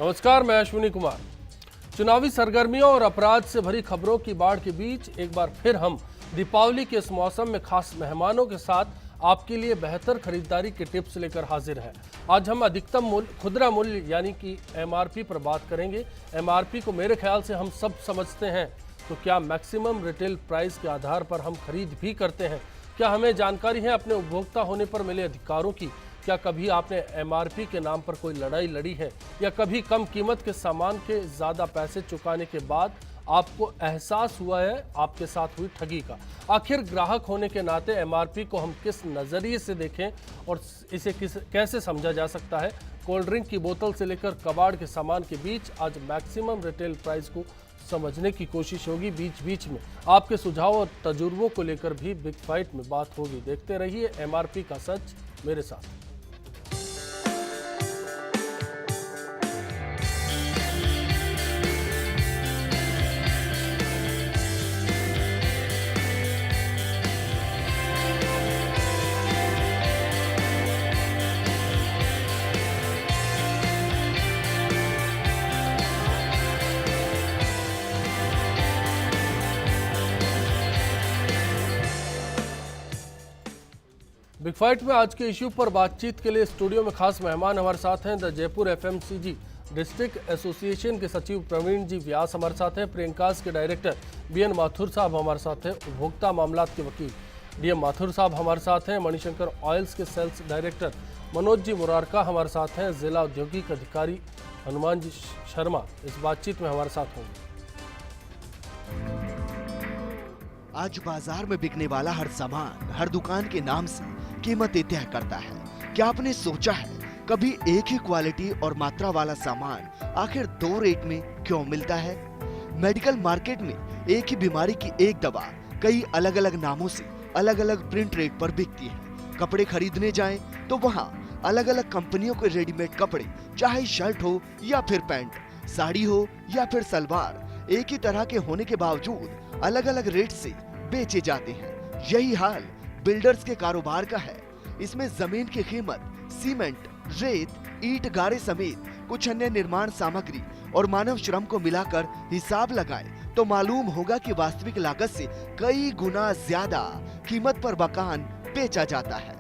नमस्कार, मैं अश्विनी कुमार। चुनावी सरगर्मियों और अपराध से भरी खबरों की बाढ़ के बीच एक बार फिर हम दीपावली के इस मौसम में खास मेहमानों के साथ आपके लिए बेहतर खरीदारी के टिप्स लेकर हाजिर हैं। आज हम अधिकतम मूल्य, खुदरा मूल्य यानी कि एमआरपी पर बात करेंगे। एमआरपी को मेरे ख्याल से हम सब समझते हैं, तो क्या मैक्सिमम रिटेल प्राइस के आधार पर हम खरीद भी करते हैं? क्या हमें जानकारी है अपने उपभोक्ता होने पर मिले अधिकारों की? क्या कभी आपने एमआरपी के नाम पर कोई लड़ाई लड़ी है, या कभी कम कीमत के सामान के ज़्यादा पैसे चुकाने के बाद आपको एहसास हुआ है आपके साथ हुई ठगी का? आखिर ग्राहक होने के नाते एमआरपी को हम किस नज़रिए से देखें और इसे कैसे समझा जा सकता है? कोल्ड ड्रिंक की बोतल से लेकर कबाड़ के सामान के बीच आज मैक्सिमम रिटेल प्राइस को समझने की कोशिश होगी। बीच बीच में आपके सुझाव और तजुर्बों को लेकर भी बिग फाइट में बात होगी। देखते रहिए एमआरपी का सच मेरे साथ। बिग फाइट में आज के इश्यू पर बातचीत के लिए स्टूडियो में खास मेहमान हमारे साथ हैं। The Jaipur FMCG district association के सचिव प्रवीण जी व्यास हमारे साथ हैं। प्रियंकास के डायरेक्टर बीएन माथुर साहब हमारे साथ हैं। उपभोक्ता मामलात के वकील डीएम माथुर साहब हमारे साथ हैं। मणिशंकर ऑयल्स के सेल्स डायरेक्टर मनोज जी मुरारका हमारे साथ हैं। जिला औद्योगिक अधिकारी हनुमान जी शर्मा इस बातचीत में हमारे साथ होंगे। आज बाजार में बिकने वाला हर सामान हर दुकान के नाम से कीमतें तय करता है। क्या आपने सोचा है कभी एक ही क्वालिटी और मात्रा वाला सामान आखिर दो रेट में क्यों मिलता है? मेडिकल मार्केट में एक ही बीमारी की एक दवा कई अलग अलग नामों से अलग अलग प्रिंट रेट पर बिकती है। कपड़े खरीदने जाएं तो वहां अलग अलग कंपनियों के रेडीमेड कपड़े, चाहे शर्ट हो या फिर पैंट, साड़ी हो या फिर सलवार, एक ही तरह के होने के बावजूद अलग अलग रेट से बेचे जाते हैं। यही हाल बिल्डर्स के कारोबार का है। इसमें जमीन की कीमत, सीमेंट, रेत, ईंट, गारे समेत कुछ अन्य निर्माण सामग्री और मानव श्रम को मिलाकर हिसाब लगाए तो मालूम होगा कि वास्तविक लागत से कई गुना ज्यादा कीमत पर मकान बेचा जाता है।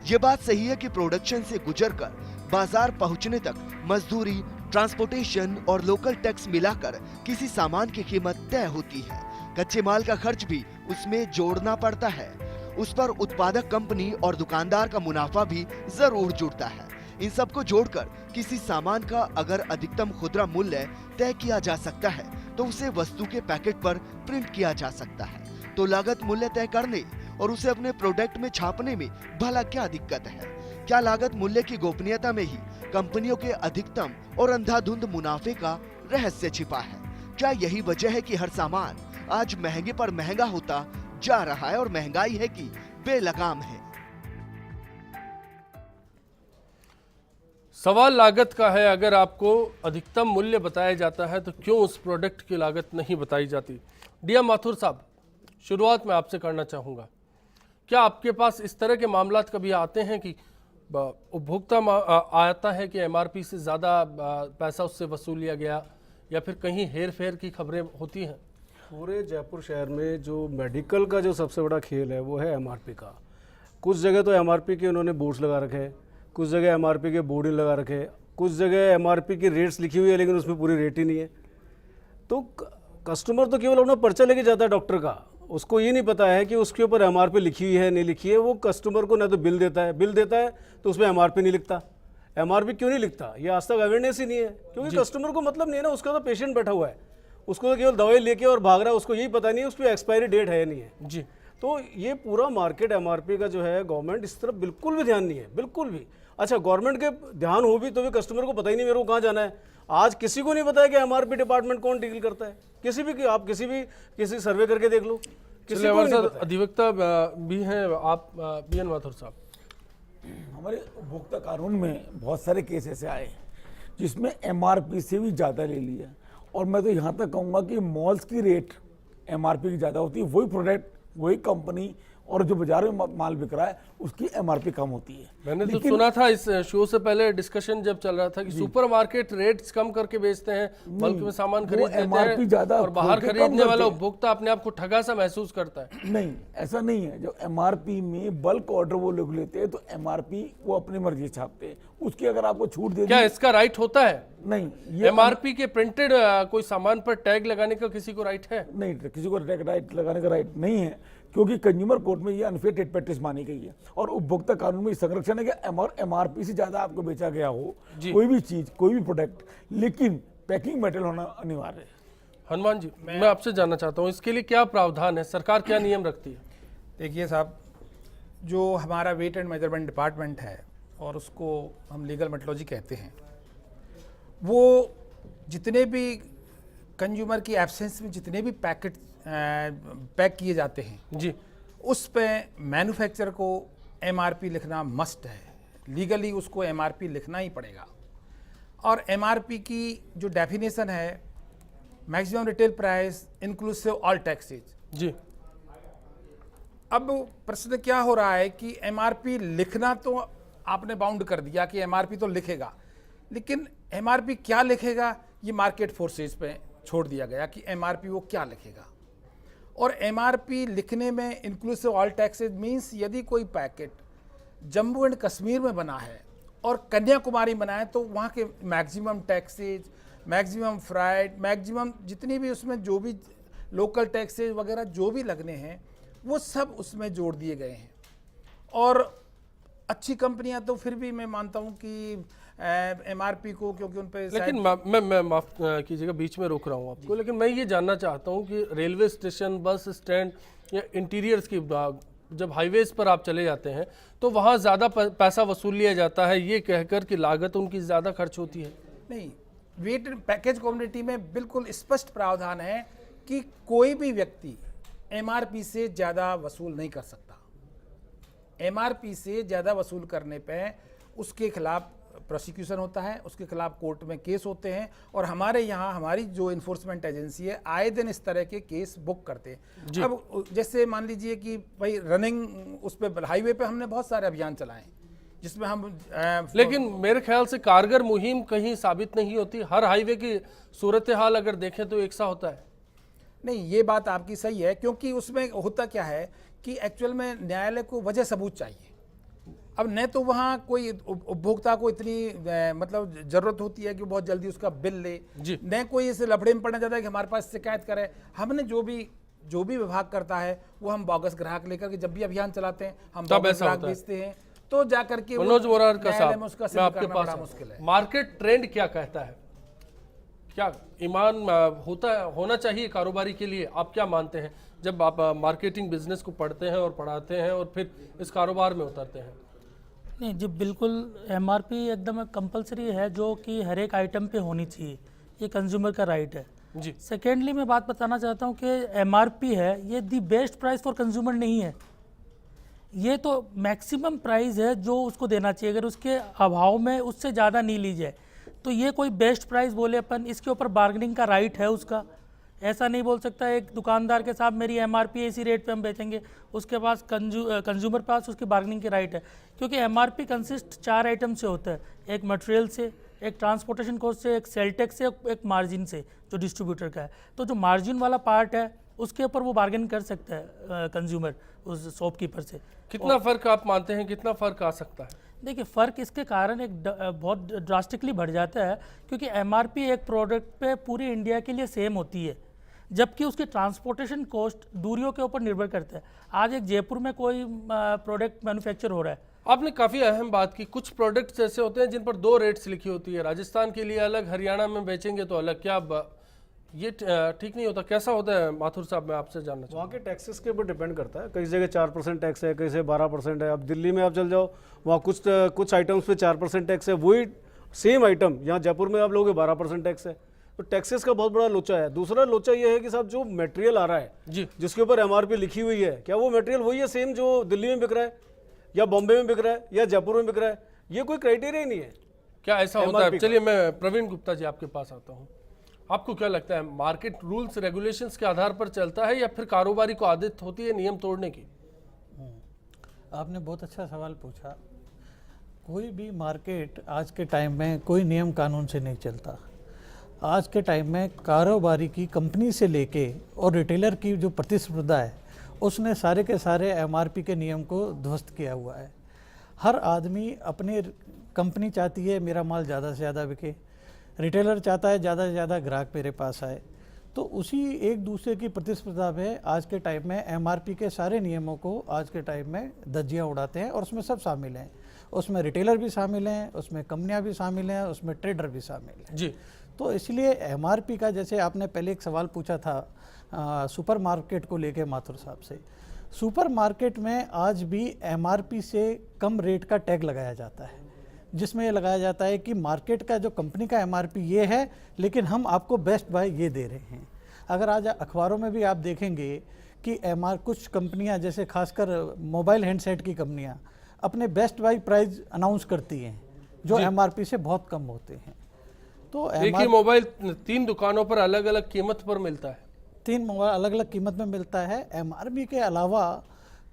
ये बात सही है कि प्रोडक्शन से गुजरकर बाजार पहुंचने तक मजदूरी, ट्रांसपोर्टेशन और लोकल टैक्स मिलाकर किसी सामान की कीमत तय होती है। कच्चे माल का खर्च भी उसमें जोड़ना पड़ता है। उस पर उत्पादक कंपनी और दुकानदार का मुनाफा भी जरूर जुड़ता है। इन सबको जोड़कर किसी सामान का अगर अधिकतम खुदरा मूल्य तय किया जा सकता है तो उसे वस्तु के पैकेट पर प्रिंट किया जा सकता है। तो लागत मूल्य तय करने और उसे अपने प्रोडक्ट में छापने में भला क्या दिक्कत है? क्या लागत मूल्य की गोपनीयता में ही कंपनियों के अधिकतम और अंधाधुंध मुनाफे का रहस्य छिपा है? क्या यही वजह है कि हर सामान आज महंगे पर महंगा होता जा रहा है और महंगाई है कि बेलगाम है? सवाल लागत का है। अगर आपको अधिकतम मूल्य बताया जाता है तो क्यों उस प्रोडक्ट की लागत नहीं बताई जाती? डीएम माथुर साहब, शुरुआत में आपसे करना चाहूँगा, क्या आपके पास इस तरह के मामलात कभी आते हैं कि उपभोक्ता आता है कि एमआरपी से ज़्यादा पैसा उससे वसूल लिया गया, या फिर कहीं हेर फेर की खबरें होती हैं? पूरे जयपुर शहर में जो मेडिकल का जो सबसे बड़ा खेल है वो है एमआरपी का। कुछ जगह तो एमआरपी के उन्होंने बोर्ड्स लगा रखे हैं, कुछ जगह एमआरपी के बोर्ड ही लगा रखे हैं, कुछ जगह एमआरपी की रेट्स लिखी हुई है लेकिन उसमें पूरी रेट ही नहीं है। तो कस्टमर तो केवल अपना पर्चा लेके जाता है डॉक्टर का, उसको ये नहीं पता है कि उसके ऊपर एमआरपी लिखी हुई है नहीं लिखी है। वो कस्टमर को ना तो बिल देता है तो उसमें एमआरपी नहीं लिखता। एमआरपी क्यों नहीं लिखता? ये आज तक अवेयरनेस ही नहीं है, क्योंकि कस्टमर को मतलब नहीं है ना। उसका तो पेशेंट बैठा हुआ है, उसको तो केवल दवाई लेके और भाग रहा है, उसको यही पता नहीं है उसकी एक्सपायरी डेट है या नहीं है जी। तो ये पूरा मार्केट एमआरपी का जो है, गवर्नमेंट इस तरफ बिल्कुल भी ध्यान नहीं है, बिल्कुल भी। अच्छा, गवर्नमेंट के ध्यान हो भी तो भी कस्टमर को पता ही नहीं मेरे को कहाँ जाना है। आज किसी को नहीं पता है कि एमआरपी डिपार्टमेंट कौन डील करता है। आप किसी सर्वे करके देख लो, किसी को नहीं पता है। अधिवक्ता भी हैं आप बीएन माथुर साहब। हमारे उपभोक्ता कानून में बहुत सारे केस ऐसे आए जिसमें एमआरपी से भी ज़्यादा ले लिया, और मैं तो यहाँ तक कहूँगा कि मॉल्स की रेट एमआरपी की ज़्यादा होती है। वही प्रोडक्ट, वही कंपनी, और जो बाजार में माल बिक रहा है उसकी एमआरपी कम होती है। मैंने तो सुना था इस शो से पहले डिस्कशन जब चल रहा था कि सुपरमार्केट रेट्स कम करके बेचते हैं, बल्क में सामान खरीद देते MRP हैं ज्यादा और बाहर खोल के कम खरीदने वाला करते हैं। उपभोक्ता अपने आप को ठगा सा महसूस करता है। नहीं, ऐसा नहीं है। जब एमआरपी में बल्क ऑर्डर वो लोग लेते हैं तो एमआरपी वो अपनी मर्जी से छापते हैं, उसकी अगर आपको छूट दे क्या दी, इसका राइट होता है? नहीं, ये एमआरपी के प्रिंटेड कोई सामान पर टैग लगाने का किसी को राइट है? नहीं, किसी को राइट लगाने का राइट नहीं है, क्योंकि कंज्यूमर कोर्ट में ये अनफेयर ट्रेड प्रैक्टिस मानी गई है और उपभोक्ता कानून में संरक्षण है कि एमआरपी से ज्यादा आपको बेचा गया हो कोई भी चीज, कोई भी प्रोडक्ट, लेकिन पैकिंग मटेरियल होना अनिवार्य है। हनुमान जी, मैं आपसे जानना चाहता हूँ इसके लिए क्या प्रावधान है, सरकार क्या नियम रखती है? देखिए साहब, जो हमारा वेट एंड मेजरमेंट डिपार्टमेंट है और उसको हम लीगल मेट्रोलॉजी कहते हैं, वो जितने भी कंज्यूमर की एब्सेंस में जितने भी पैकेट पैक किए जाते हैं जी, उस पे मैन्युफैक्चरर को एमआरपी लिखना मस्ट है। लीगली उसको एमआरपी लिखना ही पड़ेगा। और एमआरपी की जो डेफिनेशन है, maximum retail price inclusive all taxes. जी, अब प्रश्न क्या हो रहा है कि एमआरपी लिखना तो आपने बाउंड कर दिया कि एमआरपी तो लिखेगा, लेकिन एमआरपी क्या लिखेगा ये मार्केट फोर्सेस पे छोड़ दिया गया कि एमआरपी वो क्या लिखेगा। और एमआरपी लिखने में इंक्लूसिव ऑल टैक्सेज मीन्स यदि कोई पैकेट जम्मू एंड कश्मीर में बना है और कन्याकुमारी बना है तो वहाँ के maximum taxes, maximum freight, maximum जितनी भी उसमें जो भी लोकल टैक्सेज वगैरह जो भी लगने हैं वो सब उसमें जोड़ दिए गए हैं। और अच्छी कंपनियां तो फिर भी मैं मानता हूं कि एमआरपी को, क्योंकि उन पे लेकिन मैं माफ कीजिएगा बीच में रोक रहा हूँ आपको, लेकिन मैं ये जानना चाहता हूँ कि रेलवे स्टेशन, बस स्टैंड या इंटीरियर्स की जब हाईवेज पर आप चले जाते हैं तो वहाँ ज़्यादा पैसा वसूल लिया जाता है ये कहकर कि लागत उनकी ज़्यादा खर्च होती है। नहीं, वेट पैकेज कम्युनिटी में बिल्कुल स्पष्ट प्रावधान है कि कोई भी व्यक्ति एमआरपी से ज़्यादा वसूल नहीं कर सकता। एमआरपी से ज़्यादा वसूल करने पे उसके खिलाफ प्रोसिक्यूशन होता है, उसके खिलाफ कोर्ट में केस होते हैं। और हमारे यहाँ हमारी जो इन्फोर्समेंट एजेंसी है आए दिन इस तरह के केस बुक करते हैं। अब जैसे मान लीजिए कि भाई रनिंग उस पर हाईवे पे हमने बहुत सारे अभियान चलाए जिसमें हम लेकिन मेरे ख्याल से कारगर मुहिम कहीं साबित नहीं होती। हर हाईवे की सूरत हाल अगर देखें तो एक सा होता है। नहीं, ये बात आपकी सही है, क्योंकि उसमें होता क्या है कि एक्चुअल में न्यायालय को वजह सबूत चाहिए। अब न तो वहाँ कोई उपभोक्ता को इतनी मतलब ज़रूरत होती है कि बहुत जल्दी उसका बिल ले, न कोई इसे लफड़े में पड़ना चाहता है कि हमारे पास शिकायत करे। हमने जो भी विभाग करता है वो हम बोगस ग्राहक लेकर के जब भी अभियान चलाते हैं हम बोगस ग्राहक बेचते हैं, तो जाकर के मनोज मोरारका साहब, मैं आपके बड़ा पास मुश्किल है। मार्केट ट्रेंड क्या कहता है? क्या ईमान होना चाहिए कारोबारी के लिए? आप क्या मानते हैं जब आप मार्केटिंग बिजनेस को पढ़ते हैं और पढ़ाते हैं और फिर इस कारोबार में उतरते हैं? नहीं जी, बिल्कुल एमआरपी एकदम कंपलसरी है जो कि हर एक आइटम पे होनी चाहिए, ये कंज्यूमर का राइट है जी। सेकेंडली मैं बात बताना चाहता हूँ कि एमआरपी है ये the best price for consumer नहीं है, ये तो मैक्सिमम प्राइस है जो उसको देना चाहिए। अगर उसके अभाव में उससे ज़्यादा नहीं ली जाए तो ये कोई बेस्ट प्राइस बोले अपन, इसके ऊपर बार्गेनिंग का राइट है उसका। ऐसा नहीं बोल सकता एक दुकानदार के साथ मेरी एमआरपी इसी रेट पे हम बेचेंगे, उसके पास कंज्यूमर पास उसकी बार्गेनिंग की राइट है। क्योंकि एमआरपी कंसिस्ट 4 आइटम से होता है, एक मटेरियल से, एक ट्रांसपोर्टेशन कॉस्ट से, एक सेल टैक्स से, एक मार्जिन से जो डिस्ट्रीब्यूटर का है। तो जो मार्जिन वाला पार्ट है उसके ऊपर वो बार्गेन कर सकता है कंज्यूमर उस शॉपकीपर से। कितना फर्क आप मानते हैं, कितना फर्क आ सकता है? देखिए, फ़र्क इसके कारण एक बहुत ड्रास्टिकली बढ़ जाता है क्योंकि एमआरपी एक प्रोडक्ट पे पूरी इंडिया के लिए सेम होती है, जबकि उसकी ट्रांसपोर्टेशन कॉस्ट दूरियों के ऊपर निर्भर करता है। आज एक जयपुर में कोई प्रोडक्ट मैन्युफैक्चर हो रहा है, आपने काफ़ी अहम बात की। कुछ प्रोडक्ट्स ऐसे होते हैं जिन पर 2 रेट्स लिखी होती है, राजस्थान के लिए अलग, हरियाणा में बेचेंगे तो अलग। क्या ये ठीक नहीं होता? कैसा होता है माथुर साहब, मैं आपसे जानना चाहूँ। वहाँ के टैक्सेस के ऊपर डिपेंड करता है। कई जगह 4% टैक्स है, कई से 12% है। अब दिल्ली में आप चल जाओ, वहाँ कुछ आइटम्स पे 4% टैक्स है, वही सेम आइटम यहाँ जयपुर में आप लोगे 12% टैक्स है। तो टैक्सेस का बहुत बड़ा लोचा है। दूसरा लोचा ये है कि साहब जो मटेरियल आ रहा है जी, जिसके ऊपर एमआरपी लिखी हुई है, क्या वो मटेरियल वही है सेम जो दिल्ली में बिक रहा है या बॉम्बे में बिक रहा है या जयपुर में बिक रहा है? ये कोई क्राइटेरिया ही नहीं है। क्या ऐसा होता है? चलिए मैं प्रवीण गुप्ता जी आपके पास आता हूँ। आपको क्या लगता है, मार्केट रूल्स रेगुलेशंस के आधार पर चलता है या फिर कारोबारी को आदत होती है नियम तोड़ने की? आपने बहुत अच्छा सवाल पूछा। कोई भी मार्केट आज के टाइम में कोई नियम कानून से नहीं चलता। आज के टाइम में कारोबारी की कंपनी से लेके और रिटेलर की जो प्रतिस्पर्धा है उसने सारे के सारे एमआरपी के नियम को ध्वस्त किया हुआ है। हर आदमी अपनी कंपनी चाहती है मेरा माल ज़्यादा से ज़्यादा बिके, रिटेलर चाहता है ज़्यादा से ज़्यादा ग्राहक मेरे पास आए। तो उसी एक दूसरे की प्रतिस्पर्धा में आज के टाइम में एमआरपी के सारे नियमों को आज के टाइम में धज्जियाँ उड़ाते हैं, और उसमें सब शामिल हैं। उसमें रिटेलर भी शामिल हैं, उसमें कंपनियां भी शामिल हैं, उसमें ट्रेडर भी शामिल हैं। जी। तो इसलिए एमआरपी का, जैसे आपने पहले एक सवाल पूछा था सुपर मार्केट को लेके माथुर साहब से, सुपर मार्केट में आज भी एमआरपी से कम रेट का टैग लगाया जाता है, जिसमें ये लगाया जाता है कि मार्केट का जो कंपनी का एमआरपी ये है, लेकिन हम आपको बेस्ट बाय ये दे रहे हैं। अगर आज अखबारों में भी आप देखेंगे कि कुछ कंपनियां, जैसे खासकर मोबाइल हैंडसेट की कंपनियां, अपने बेस्ट बाय प्राइस अनाउंस करती हैं जो एमआरपी से बहुत कम होते हैं। तो एक ही मोबाइल 3 दुकानों पर अलग अलग कीमत पर मिलता है। 3 मोबाइल अलग अलग कीमत में मिलता है। एमआरपी के अलावा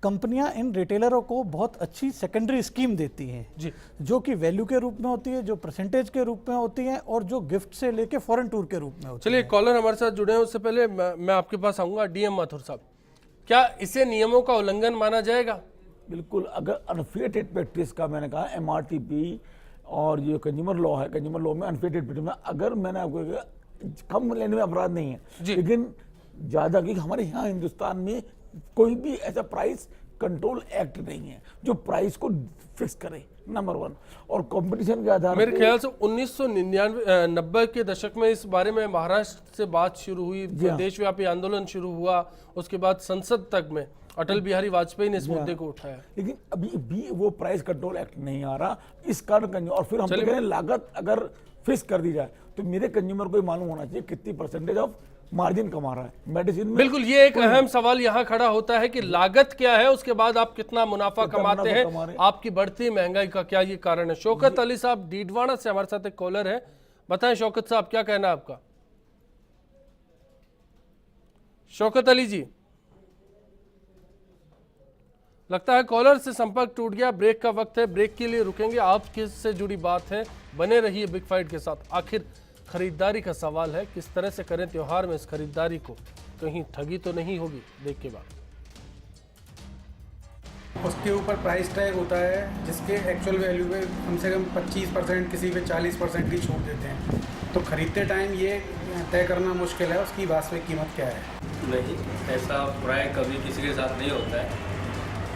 कंपनियां इन रिटेलरों को बहुत अच्छी सेकेंडरी स्कीम देती हैं जी, जो कि वैल्यू के रूप में होती है, जो परसेंटेज के रूप में होती हैं, और जो गिफ्ट से लेके फॉरेन टूर के रूप में होती है। चलिए कॉलर हमारे साथ जुड़े हैं, उससे पहले मैं आपके पास आऊंगा। डीएम माथुर साहब, क्या इसे नियमों का उल्लंघन माना जाएगा? बिल्कुल। अगर अनफेयर ट्रेड प्रैक्टिस का, मैंने कहा एमआरटीपी और जो कंज्यूमर लॉ है, कंज्यूमर लॉ में अनफेयर ट्रेड प्रैक्टिस में, अगर मैंने आपको कहा, कम लेने में अपराध नहीं है, लेकिन ज़्यादा, क्योंकि हमारे यहाँ हिंदुस्तान में कोई भी ऐसा प्राइस कंट्रोल एक्ट नहीं है जो प्राइस को फिक्स करे, नंबर 1। और कंपटीशन के आधार मेरे ख्याल से 1990 के दशक में इस बारे में महाराष्ट्र से बात शुरू हुई, देशव्यापी आंदोलन शुरू हुआ, उसके बाद संसद तक में अटल बिहारी वाजपेयी ने इस मुद्दे को उठाया, लेकिन अभी भी वो प्राइस कंट्रोल एक्ट नहीं आ रहा। इस कारण और फिर हम कह रहे हैं लागत अगर फिक्स कर दी जाए तो मेरे कंज्यूमर को मालूम होना चाहिए कितनी परसेंटेज ऑफ मार्जिन कमा रहा है मेडिसिन में। बिल्कुल, ये एक अहम सवाल यहाँ खड़ा होता है कि लागत क्या है, उसके बाद आप कितना मुनाफा कमाते हैं, आपकी बढ़ती महंगाई का क्या ये कारण है। शौकत अली साहब डीडवाना से हमारे साथ एक कॉलर है, बताएं शौकत साहब क्या कहना है आपका? शौकत अली जी, लगता है कॉलर से संपर्क टूट गया। ब्रेक का वक्त है, ब्रेक के लिए रुकेंगे। आप किससे जुड़ी बात है, बने रहिए बिग फाइट के साथ। आखिर खरीदारी का सवाल है, किस तरह से करें त्योहार में इस खरीदारी को, कहीं ठगी तो नहीं होगी? ब्रेक के बाद उसके ऊपर प्राइस टैग होता है जिसके एक्चुअल वैल्यू पे कम से कम 25%, किसी पे 40% की छूट देते हैं। तो खरीदते टाइम ये तय करना मुश्किल है उसकी वास्तविक कीमत क्या है। नहीं, ऐसा प्राय कभी किसी के साथ नहीं होता है।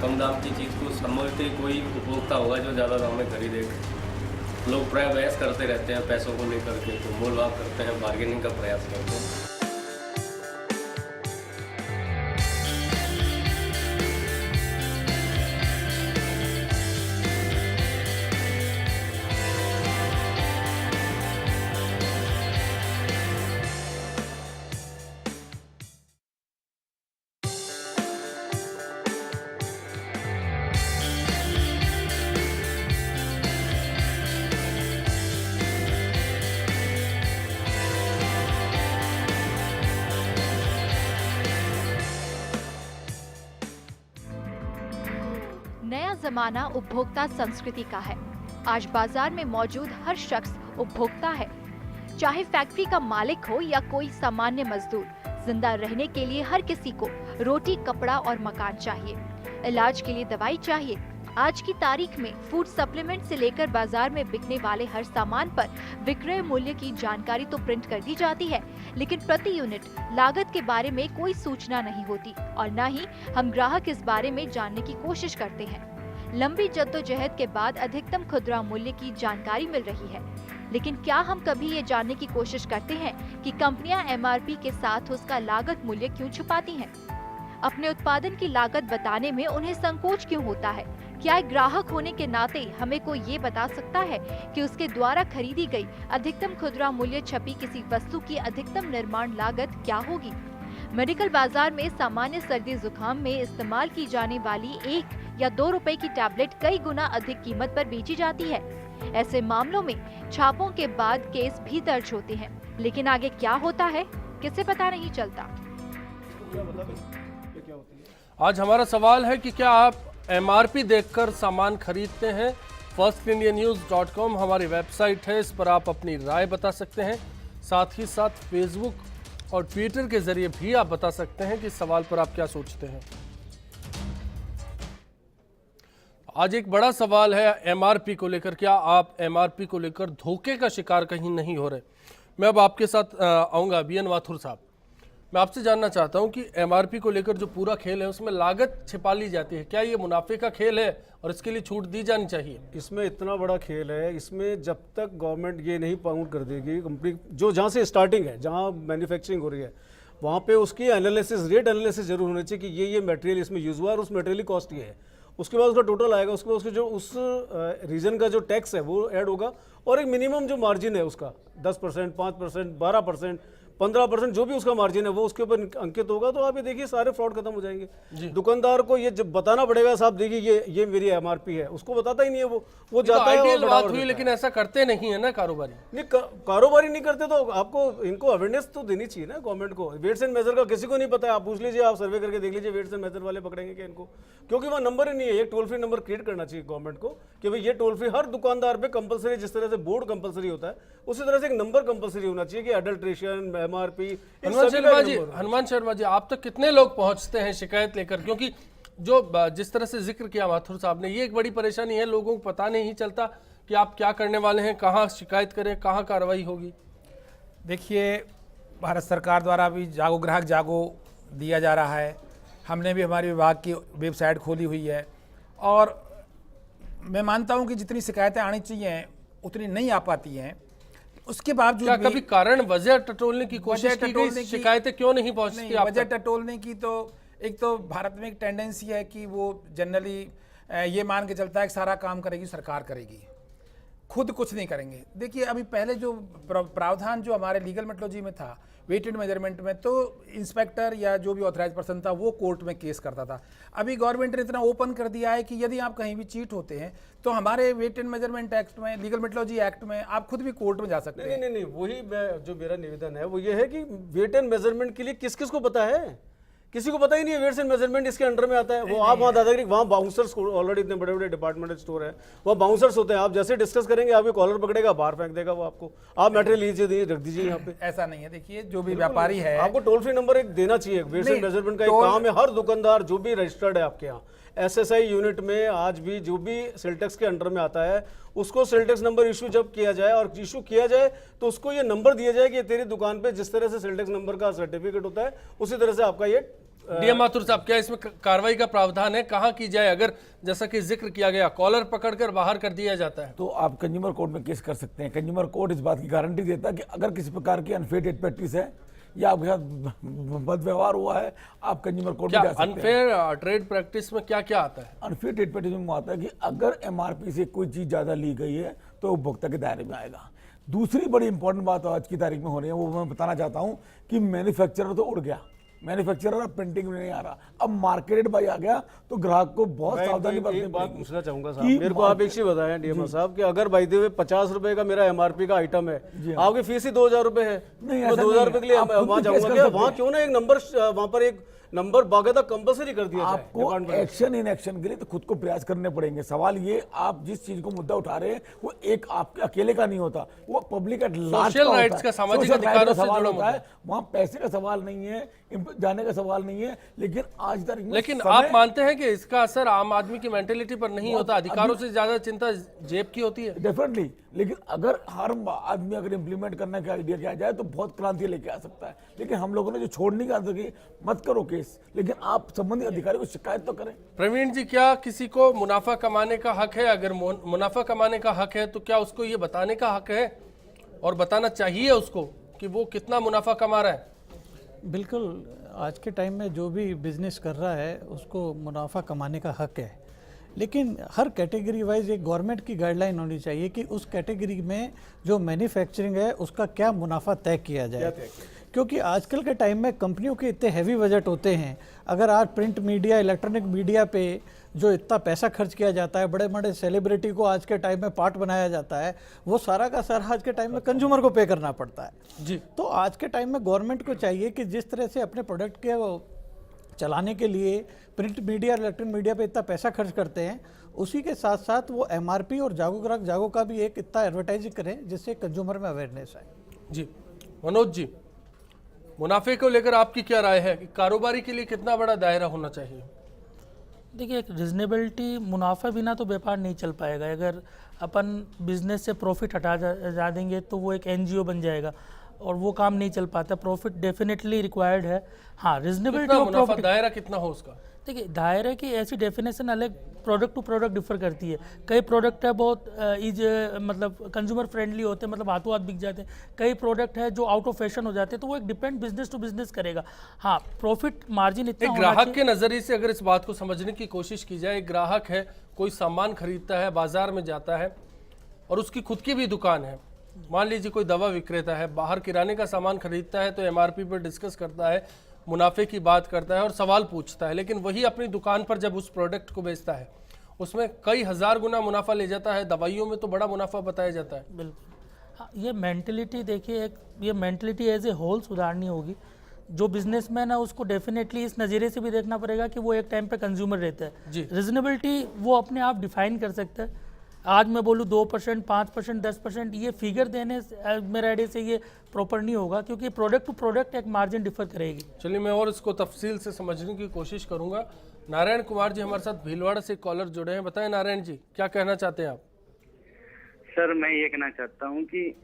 कम दाम की चीज़ को समझते कोई उपभोक्ता होगा जो ज़्यादा दाम में खरीदेगा। लोग प्राय बहस करते रहते हैं पैसों को लेकर के, तो मोल भाव करते हैं, बार्गेनिंग का प्रयास करते हैं। नया जमाना उपभोक्ता संस्कृति का है। आज बाजार में मौजूद हर शख्स उपभोक्ता है, चाहे फैक्ट्री का मालिक हो या कोई सामान्य मजदूर। जिंदा रहने के लिए हर किसी को रोटी, कपड़ा और मकान चाहिए, इलाज के लिए दवाई चाहिए। आज की तारीख में फूड सप्लीमेंट से लेकर बाजार में बिकने वाले हर सामान पर विक्रय मूल्य की जानकारी तो प्रिंट कर दी जाती है, लेकिन प्रति यूनिट लागत के बारे में कोई सूचना नहीं होती और न ही हम ग्राहक इस बारे में जानने की कोशिश करते हैं। लंबी जद्दोजहद के बाद अधिकतम खुदरा मूल्य की जानकारी मिल रही है, लेकिन क्या हम कभी ये जानने की कोशिश करते हैं कि कंपनियां एमआरपी के साथ उसका लागत मूल्य क्यों छुपाती हैं? अपने उत्पादन की लागत बताने में उन्हें संकोच क्यों होता है? क्या एक ग्राहक होने के नाते हमें कोई ये बता सकता है कि उसके द्वारा खरीदी गई अधिकतम खुदरा मूल्य छपी किसी वस्तु की अधिकतम निर्माण लागत क्या होगी? मेडिकल बाजार में सामान्य सर्दी जुकाम में इस्तेमाल की जाने वाली 1 या 2 रुपए की टैबलेट कई गुना अधिक कीमत पर बेची जाती है। ऐसे मामलों में छापों के बाद केस भी दर्ज होते हैं, लेकिन आगे क्या होता है किसे पता नहीं चलता। आज हमारा सवाल है कि क्या आप एमआरपी देखकर सामान खरीदते हैं? firstindianews.com हमारी वेबसाइट है, इस पर आप अपनी राय बता सकते हैं। साथ ही साथ फेसबुक और ट्विटर के जरिए भी आप बता सकते हैं कि इस सवाल पर आप क्या सोचते हैं। आज एक बड़ा सवाल है एमआरपी को लेकर। क्या आप एमआरपी को लेकर धोखे का शिकार कहीं नहीं हो रहे? मैं अब आपके साथ आऊंगा। बीएन वाथुर साहब, मैं आपसे जानना चाहता हूं कि एमआरपी को लेकर जो पूरा खेल है उसमें लागत छिपा ली जाती है। क्या ये मुनाफे का खेल है और इसके लिए छूट दी जानी चाहिए? इसमें इतना बड़ा खेल है, इसमें जब तक गवर्नमेंट ये नहीं पाउंड कर देगी कंपनी जो जहाँ से स्टार्टिंग है, जहाँ मैन्युफैक्चरींग हो रही है, वहाँ पे उसकी एनालिसिस, रेट एनालिसिस जरूर होनी चाहिए कि ये मटेरियल इसमें यूज हुआ और उस मटेरियल की कॉस्ट ये है। उसके बाद उसका टोटल आएगा, उसके बाद उसके जो उस रीजन का जो टैक्स है वो ऐड होगा और एक मिनिमम जो मार्जिन है उसका 10%, 5%, 12%, 15% जो भी उसका मार्जिन है वो उसके ऊपर अंकित होगा। तो आप ये देखिए सारे फ्रॉड खत्म हो जाएंगे। दुकानदार को ये जब बताना पड़ेगा, साहब देखिए ये मेरी एमआरपी है, उसको बताता ही नहीं है, वो जाता है। आइडियल बात हुई, लेकिन ऐसा करते नहीं है ना कारोबारी। नहीं, कारोबारी नहीं करते तो आपको इनको अवेयरनेस तो देनी चाहिए ना गवर्नमेंट को। वेट्स एंड मेजर का किसी को नहीं पता है, आप पूछ लीजिए, आप सर्वे करके देख लीजिए वेट्स एंड मेजर वाले पकड़ेंगे क्या इनको? क्योंकि वहाँ नंबर ही नहीं है। एक टोल फ्री नंबर क्रिएट करना चाहिए गवर्नमेंट को कि भाई ये टोल फ्री हर दुकानदार पे कंपलसरी, जिस तरह से बोर्ड कंपलसरी होता है उसी तरह से एक नंबर कंपलसरी होना चाहिए कि अडल्ट्रेशन, एमआरपी। हनुमान शर्मा जी, आप तक कितने लोग पहुंचते हैं शिकायत लेकर? क्योंकि जो जिस तरह से जिक्र किया माथुर साहब ने, ये एक बड़ी परेशानी है, लोगों को पता नहीं चलता कि आप क्या करने वाले हैं, कहाँ शिकायत करें, कहाँ कार्रवाई होगी। देखिए, भारत सरकार द्वारा भी जागो ग्राहक जागो दिया जा रहा है। हमने भी हमारे विभाग की वेबसाइट खोली हुई है और मैं मानता हूं कि जितनी शिकायतें आनी चाहिए उतनी नहीं आ पाती हैं। उसके बावजूद क्या कभी कारण वजह टटोलने की कोशिश की गई? शिकायतें क्यों नहीं पहुंचती? वजह टटोलने की तो एक तो भारत में एक टेंडेंसी है कि वो जनरली ये मान के चलता है कि सारा काम करेगी सरकार, करेगी, खुद कुछ नहीं करेंगे। देखिए, अभी पहले जो प्रावधान जो हमारे लीगल मेट्रोलॉजी में था, वेट एंड मेजरमेंट में, तो इंस्पेक्टर या जो भी ऑथराइज पर्सन था वो कोर्ट में केस करता था। अभी गवर्नमेंट ने इतना ओपन कर दिया है कि यदि आप कहीं भी चीट होते हैं तो हमारे वेट एंड मेजरमेंट एक्ट में, लीगल मेट्रोलॉजी एक्ट में आप खुद भी कोर्ट में जा सकते हैं। नहीं, वही जो मेरा निवेदन है वो ये है कि वेट एंड मेजरमेंट के लिए किस किस को पता है? किसी को पता ही नहीं है वेट्स एंड मेजरमेंट इसके अंडर में आता है। वो आप वहाँ दादागिरी, वहाँ बाउंसर्स, ऑलरेडी इतने बड़े बड़े डिपार्टमेंटल स्टोर है, वहाँ बाउंसर्स होते हैं। आप जैसे डिस्कस करेंगे आपके कॉलर पकड़ेगा, बाहर फेंक देगा वो आपको। आप मटेरियल लीजिए, रख दीजिए यहाँ पे। ऐसा नहीं है। देखिए, जो भी व्यापारी है, आपको टोल फ्री नंबर एक देना चाहिए। वेट्स एंड मेजरमेंट का एक काम है, हर दुकानदार जो भी रजिस्टर्ड है आपके यहाँ एसएसआई यूनिट में, आज भी जो भी सेल टैक्स के अंडर में आता है उसको सेल टैक्स नंबर इशू जब किया जाए, और इशू किया जाए तो उसको ये नंबर दिया जाए कि तेरी दुकान पे जिस तरह से सेल टैक्स नंबर का सर्टिफिकेट होता है उसी तरह से आपका ये। डीएम माथुर साहब, क्या इसमें कार्रवाई का प्रावधान है? कहाँ की जाए अगर जैसा कि जिक्र किया गया कॉलर पकड़कर बाहर कर दिया जाता है? तो आप कंज्यूमर कोर्ट में केस कर सकते हैं। कंज्यूमर कोर्ट इस बात की गारंटी देता है कि अगर किसी प्रकार की अनफेयर ट्रेड प्रैक्टिस है या आपके साथ बदव्यवहार हुआ है, आप कंज्यूमर कोर्ट में जा सकते हैं। अनफेयर ट्रेड प्रैक्टिस में क्या क्या आता है? अनफेयर ट्रेड प्रैक्टिस में आता है कि अगर एमआरपी से कोई चीज ज्यादा ली गई है तो उपभोक्ता के दायरे में आएगा। दूसरी बड़ी इंपॉर्टेंट बात आज की तारीख में हो रही है, वो मैं बताना चाहता हूं कि मैन्युफैक्चरर तो उड़ गया, मैन्युफैक्चरर अब प्रिंटिंग में नहीं आ रहा, अब मार्केटेड बाई आ गया। तो ग्राहक को बहुत सावधानी बरतनी पड़ेगी। बात पूछना चाहूंगा साहब, मेरे को आप एक चीज बताएं डीएम साहब कि अगर बाई द वे 50 रुपए का मेरा एमआरपी का आइटम है, आपकी फीस ही 2000 रुपए है, तो 2000 रुपए के लिए वहां जाऊंगा, वहां क्यों ना एक नंबर, वहां पर एक नंबर बाकायदा कंपलसरी कर दिया जाए। आपको एक्शन इन एक्शन के लिए तो खुद को प्रयास करने पड़ेंगे। सवाल ये, आप जिस चीज को मुद्दा उठा रहे हैं वो एक आपके अकेले का नहीं होता, वो public at large social rights का, सामाजिक अधिकारों से सवाल होता है। वहां पैसे का सवाल नहीं है, जाने का सवाल नहीं है, लेकिन आज तक। लेकिन आप मानते हैं कि इसका असर आम आदमी की मेंटेलिटी पर नहीं होता? अधिकारों से ज्यादा चिंता जेब की होती है। डेफिनेटली, लेकिन अगर हर आदमी अगर इंप्लीमेंट करने का आइडिया किया जाए तो बहुत क्रांति लेके आ सकता है। लेकिन हम लोगों ने जो छोड़ने का कि मत करो केस, लेकिन आप संबंधित अधिकारी को शिकायत तो करें। प्रवीण जी, क्या किसी को मुनाफा कमाने का हक है? अगर मुनाफा कमाने का हक है तो क्या उसको ये बताने का हक है और बताना चाहिए उसको कि वो कितना मुनाफा कमा रहा है? बिल्कुल, आज के टाइम में जो भी बिजनेस कर रहा है उसको मुनाफा कमाने का हक है, लेकिन हर कैटेगरी वाइज एक गवर्नमेंट की गाइडलाइन होनी चाहिए कि उस कैटेगरी में जो मैन्युफैक्चरिंग है उसका क्या मुनाफा तय किया जाए। क्योंकि आजकल के टाइम में कंपनियों के इतने हैवी बजट होते हैं। अगर आज प्रिंट मीडिया, इलेक्ट्रॉनिक मीडिया पे जो इतना पैसा खर्च किया जाता है, बड़े बड़े सेलिब्रिटी को आज के टाइम में पार्ट बनाया जाता है, वो सारा का सारा आज के टाइम में कंज्यूमर को पे करना पड़ता है जी। तो आज के टाइम में गवर्नमेंट को चाहिए कि जिस तरह से अपने प्रोडक्ट के चलाने के लिए प्रिंट मीडिया, इलेक्ट्रॉनिक मीडिया पे इतना पैसा खर्च करते हैं, उसी के साथ साथ वो एमआरपी और जागो ग्राहक जागो का भी एक इतना एडवर्टाइजिंग करें जिससे कंज्यूमर में अवेयरनेस आए। जी मनोज जी, मुनाफे को लेकर आपकी क्या राय है कि कारोबारी के लिए कितना बड़ा दायरा होना चाहिए? देखिए, एक रिजनेबिलिटी, मुनाफा बिना तो व्यापार नहीं चल पाएगा। अगर अपन बिजनेस से प्रॉफिट जा देंगे तो वो एक एनजीओ बन जाएगा और वो काम नहीं चल पाता। प्रॉफिट डेफिनेटली रिक्वायर्ड है। हाँ, रिजनेबिलिटी ऑफ मुनाफा, प्रॉफिट, दायरा कितना हो उसका? देखिए दायरे की ऐसी डेफिनेशन अलग प्रोडक्ट टू प्रोडक्ट डिफर करती है। कई प्रोडक्ट है बहुत मतलब कंज्यूमर फ्रेंडली होते हैं, मतलब हाथों हाथ बिक जाते हैं। कई प्रोडक्ट है जो आउट ऑफ फैशन हो जाते हैं, तो वो एक डिपेंड बिजनेस टू बिजनेस करेगा। हाँ, प्रॉफिट मार्जिन इतना एक होना ग्राहक चाहिए। के नजरिए से अगर इस बात को समझने की कोशिश की जाए, एक ग्राहक है, कोई सामान खरीदता है, बाजार में जाता है और उसकी खुद की भी दुकान है। मान लीजिए कोई दवा विक्रेता है, बाहर किराने का सामान खरीदता है तो एमआरपी पर डिस्कस करता है, मुनाफे की बात करता है और सवाल पूछता है, लेकिन वही अपनी दुकान पर जब उस प्रोडक्ट को बेचता है उसमें कई हजार गुना मुनाफा ले जाता है। दवाइयों में तो बड़ा मुनाफा बताया जाता है। बिल्कुल। हाँ, ये मेंटलिटी देखिए, ये मेंटलिटी एज ए होल सुधारनी होगी। जो बिजनेसमैन है उसको डेफिनेटली इस नज़रिए से भी देखना पड़ेगा कि वो एक टाइम पे कंज्यूमर रहता है। रिजनेबिलिटी वो अपने आप डिफाइन कर सकता है। आज मैं बोलूँ 2%, 5%, 10%, ये फिगर देने मेरे आइडिया से ये प्रॉपर नहीं होगा, क्योंकि प्रोडक्ट टू प्रोडक्ट एक मार्जिन डिफर करेगी। चलिए मैं और इसको तफसील से समझने की कोशिश करूंगा। नारायण कुमार जी हमारे साथ भीलवाड़ा से कॉलर जुड़े हैं। बताएं नारायण जी, क्या कहना चाहते हैं आप? सर, मैं ये कहना चाहता हूँ कि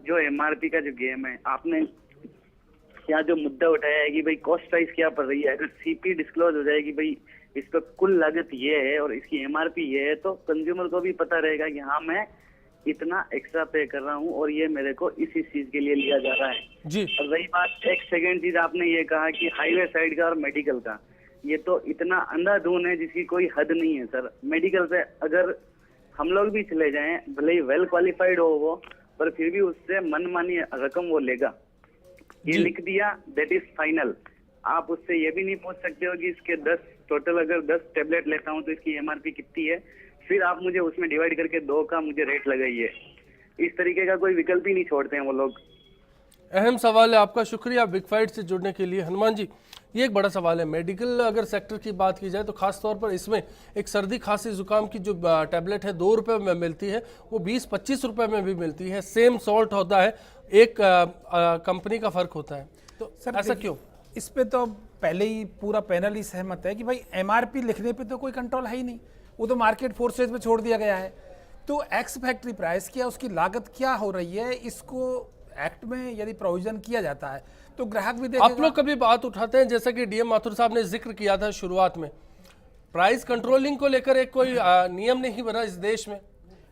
जो एमआरपी का जो गेम है, आपने यहाँ जो मुद्दा उठाया है कि भाई कॉस्ट प्राइस क्या पड़ रही है, अगर सीपी डिस्क्लोज हो जाएगी भाई इस पर कुल लागत ये है और इसकी एमआरपी ये है, तो कंज्यूमर को भी पता रहेगा कि हाँ मैं इतना एक्स्ट्रा पे कर रहा हूँ और ये मेरे को इस चीज के लिए लिया जा रहा है जी। और रही बात एक सेकेंड चीज, आपने ये कहा कि हाईवे साइड का और मेडिकल का, ये तो इतना अंधाधुन है जिसकी कोई हद नहीं है सर। मेडिकल पे अगर हम लोग भी चले जाएं, भले ही वेल क्वालिफाइड हो वो, पर फिर भी उससे मनमानी रकम वो लेगा। ये लिख दिया, दैट इज फाइनल। आप उससे ये भी नहीं पूछ सकते हो कि इसके 10 टोटल, अगर 10 टेबलेट लेता हूँ तो इसकी एमआरपी कितनी है, फिर आप मुझे उसमें डिवाइड करके 2 का मुझे रेट लगाइए। इस तरीके का कोई विकल्प ही नहीं छोड़ते हैं वो लोग। अहम सवाल है आपका, शुक्रिया बिग फाइट से जुड़ने के लिए। हनुमान जी, ये एक बड़ा सवाल है। मेडिकल अगर सेक्टर की बात की जाए तो खास तौर पर इसमें एक सर्दी खांसी जुकाम की जो टैबलेट है 2 रुपये में मिलती है, वो 20-25 रुपये में भी मिलती है। सेम सॉल्ट होता है, एक कंपनी का फर्क होता है। तो सर ऐसा क्यों? इस पे तो पहले ही पूरा पैनल ही सहमत है कि भाई एमआरपी लिखने पे तो कोई कंट्रोल है ही नहीं, वो तो मार्केट फोर्सेज पे छोड़ दिया गया है। तो एक्स फैक्ट्री प्राइस क्या, उसकी लागत क्या हो रही है, इसको एक्ट में यदि प्रोविजन किया जाता है तो ग्राहक भी देखेगा। आप लोग कभी बात उठाते हैं, जैसा कि डीएम माथुर साहब ने जिक्र किया था शुरुआत में, प्राइस कंट्रोलिंग को लेकर एक कोई नियम नहीं बना इस देश में?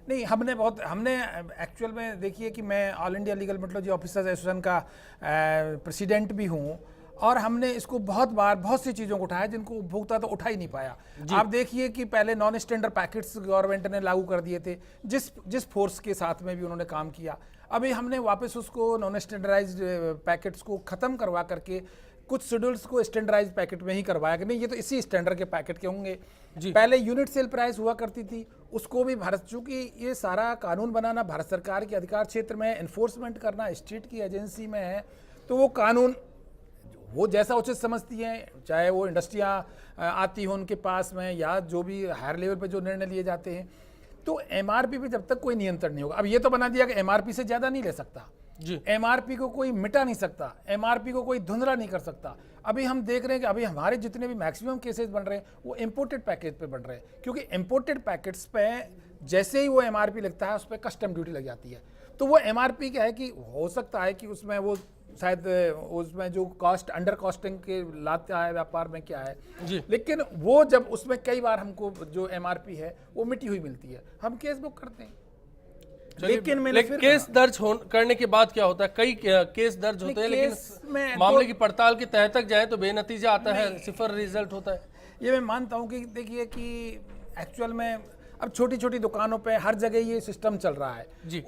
नहीं, हमने एक्चुअल में देखिए कि मैं all India legal metrology officers association का प्रेसिडेंट भी हूँ और हमने इसको बहुत सी चीज़ों को उठाया जिनको उपभोक्ता तो उठा ही नहीं पाया। आप देखिए कि पहले नॉन स्टैंडर्ड पैकेट्स गवर्नमेंट ने लागू कर दिए थे, जिस फोर्स के साथ में भी उन्होंने काम किया। अभी हमने वापस उसको नॉन स्टैंडर्डाइज्ड पैकेट्स को ख़त्म करवा करके कुछ शेड्यूल्स को स्टैंडर्डाइज्ड पैकेट में ही करवाया कि नहीं, ये तो इसी स्टैंडर्ड के पैकेट के होंगे। पहले यूनिट सेल प्राइस हुआ करती थी, उसको भी भारत, चूंकि ये सारा कानून बनाना भारत सरकार के अधिकार क्षेत्र में, एनफोर्समेंट करना स्टेट की एजेंसी में है, तो वो कानून वो जैसा उचित समझती हैं, चाहे वो इंडस्ट्रियाँ आती हो उनके पास में या जो भी हायर लेवल पे जो निर्णय लिए जाते हैं, तो एमआरपी पे जब तक कोई नियंत्रण नहीं होगा। अब ये तो बना दिया कि एमआरपी से ज़्यादा नहीं ले सकता जी, एमआरपी को कोई मिटा नहीं सकता, एमआरपी को कोई धुंधला नहीं कर सकता। अभी हम देख रहे हैं कि अभी हमारे जितने भी मैक्सिमम केसेस बन रहे हैं वो इम्पोर्टेड पैकेज पे बन रहे हैं, क्योंकि इम्पोर्टेड पैकेट्स पे जैसे ही वो एमआरपी लगता है उस पर कस्टम ड्यूटी लग जाती है। तो वो एमआरपी क्या है कि हो सकता है कि उसमें वो शायद उसमें जो कॉस्ट अंडर कॉस्टिंग के लाता है व्यापार में क्या है जी, लेकिन वो जब उसमें कई बार हमको जो एमआरपी है वो मिटी हुई मिलती है, हम केस बुक करते हैं। लेकिन केस दर्ज करने के बाद क्या होता है? कई केस दर्ज होते हैं, लेकिन मामले की पड़ताल की तह तक जाए तो बेनतीजा आता है, 0 रिजल्ट होता है। ये मैं मानता हूँ कि देखिए कि एक्चुअल में अब छोटी छोटी दुकानों पे हर जगह ये सिस्टम चल रहा है जी।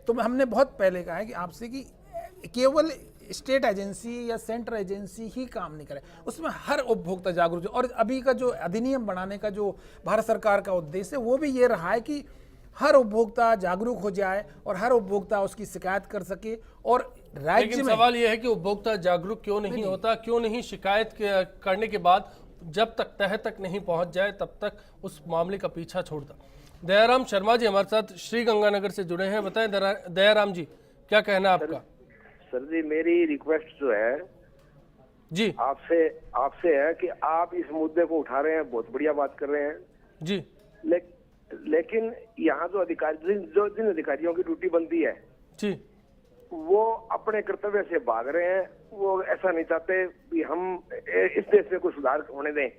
तो हमने बहुत पहले कहा है कि आपसे कि केवल स्टेट एजेंसी या सेंट्रल एजेंसी ही काम नहीं करे, उसमें हर उपभोक्ता जागरूक हो। और अभी का जो अधिनियम बनाने का जो भारत सरकार का उद्देश्य है वो भी ये रहा है कि हर उपभोक्ता जागरूक हो जाए और हर उपभोक्ता उसकी शिकायत कर सके और राज्य लेकिन में सवाल यह है कि उपभोक्ता जागरूक क्यों नहीं होता, क्यों नहीं शिकायत करने के बाद जब तक तह तक नहीं पहुंच जाए तब तक उस मामले का पीछा छोड़ता। दयाराम शर्मा जी हमारे साथ श्री गंगानगर से जुड़े हैं। बताएं दयाराम जी, क्या कहना है आपका? सर जी, मेरी रिक्वेस्ट जो है जी आपसे है कि आप इस मुद्दे को उठा रहे हैं, बहुत बढ़िया बात कर रहे हैं जी, लेकिन यहाँ जो जिन अधिकारियों की ड्यूटी बनती है जी, वो अपने कर्तव्य से भाग रहे हैं। वो ऐसा नहीं चाहते कि हम इस देश में कोई सुधार होने दें।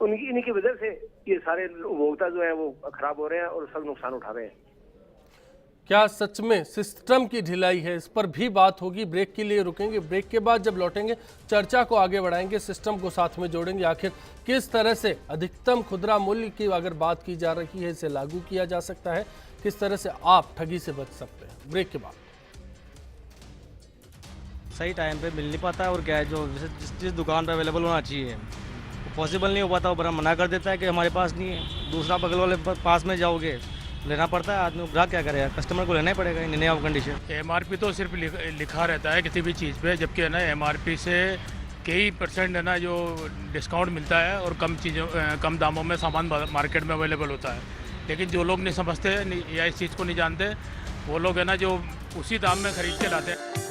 इन्हीं की वजह से ये सारे उपभोक्ता जो है वो खराब हो रहे हैं और सब नुकसान उठा रहे हैं। क्या सच में सिस्टम की ढिलाई है? इस पर भी बात होगी। ब्रेक के लिए रुकेंगे, ब्रेक के बाद जब लौटेंगे चर्चा को आगे बढ़ाएंगे, सिस्टम को साथ में जोड़ेंगे। आखिर किस तरह से अधिकतम खुदरा मूल्य की अगर बात की जा रही है इसे लागू किया जा सकता है, किस तरह से आप ठगी से बच सकते हैं। ब्रेक के बाद सही टाइम पे मिल नहीं पाता है और क्या है जो जिस दुकान पे अवेलेबल होना चाहिए पॉसिबल नहीं हो पाता, वो बड़ा मना कर देता है कि हमारे पास नहीं है। दूसरा बगल वाले पास में जाओगे लेना पड़ता है, आदमी ग्राहक क्या करेगा, कस्टमर को लेना ही पड़ेगा इन ऑफ कंडीशन। एमआरपी तो सिर्फ लिखा रहता है किसी भी चीज़ पे, जबकि है ना एमआरपी से कई % है ना जो डिस्काउंट मिलता है और कम दामों में सामान मार्केट में अवेलेबल होता है। लेकिन जो लोग नहीं समझते या इस चीज़ को नहीं जानते, वो लोग है ना जो उसी दाम में खरीद के लाते हैं।